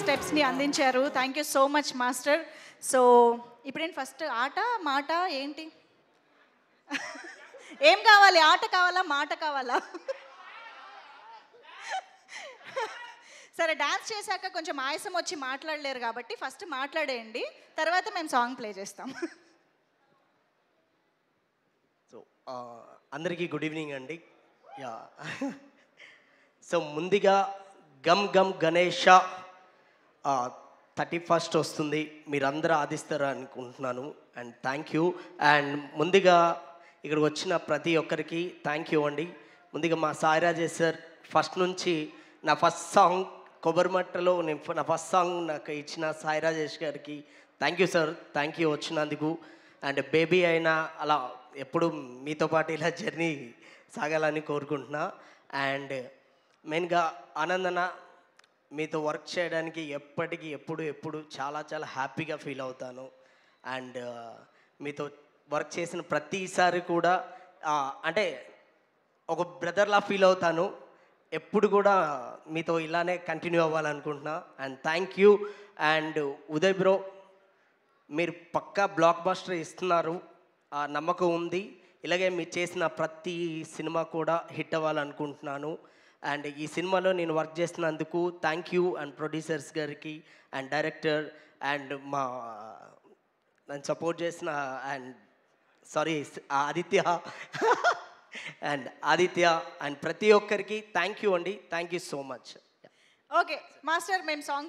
స్టెప్స్ని అందించారు. Thank you so much master. So ఇప్పుడేంటి first ఆట మాట ఏంటి? ఏం కావాలి? ఆట కావాలా మాట కావాలా? సరే, డాన్స్ చేశాక కొంచెం ఆయాసం వచ్చి మాట్లాడలేరు కాబట్టి ఫస్ట్ మాట్లాడేయండి, తర్వాత మేము సాంగ్ ప్లే చేస్తాం. సో అందరికీ గుడ్ ఈవినింగ్ అండి. యా సో ముందుగా గమ్ గమ్ గణేష 31st వస్తుంది, మీరందరూ ఆదిస్తారు అనుకుంటున్నాను. And thank you. అండ్ ముందుగా ఇక్కడికి వచ్చిన ప్రతి ఒక్కరికి థ్యాంక్ యూ అండి. ముందుగా మా సాయిరాజే సార్ ఫస్ట్ నుంచి నా ఫస్ట్ సాంగ్ కొబ్బరిమట్టలో నా ఫస్ట్ సాంగ్ నాకు ఇచ్చిన సాయి రాజేష్ గారికి thank you sir, thank you వచ్చినందుకు. అండ్ బేబీ అయినా అలా ఎప్పుడు మీతో పాటు ఇలా జర్నీ సాగాలని కోరుకుంటున్నా. అండ్ మెయిన్గా ఆనందన, మీతో వర్క్ చేయడానికి ఎప్పటికీ ఎప్పుడు చాలా చాలా హ్యాపీగా ఫీల్ అవుతాను. అండ్ మీతో వర్క్ చేసిన ప్రతిసారి కూడా అంటే ఒక బ్రదర్లా ఫీల్ అవుతాను. ఎప్పుడు కూడా మీతో ఇలానే కంటిన్యూ అవ్వాలనుకుంటున్నా. And thank you. And Uday bro, మీరు పక్కా బ్లాక్ బస్టర్ ఇస్తున్నారు, ఆ నమ్మకం ఉంది. ఇలాగే మీరు చేసిన ప్రతి సినిమా కూడా హిట్ అవ్వాలనుకుంటున్నాను. అండ్ ఈ సినిమాలో నేను వర్క్ చేస్తున్నందుకు థ్యాంక్ యూ. అండ్ ప్రొడ్యూసర్స్ గారికి అండ్ డైరెక్టర్ అండ్ నన్ను సపోర్ట్ చేసిన అండ్ ఆదిత్య అండ్ ప్రతి ఒక్కరికి థ్యాంక్ యూ అండి. Thank you so much. Okay master, మేము సాంగ్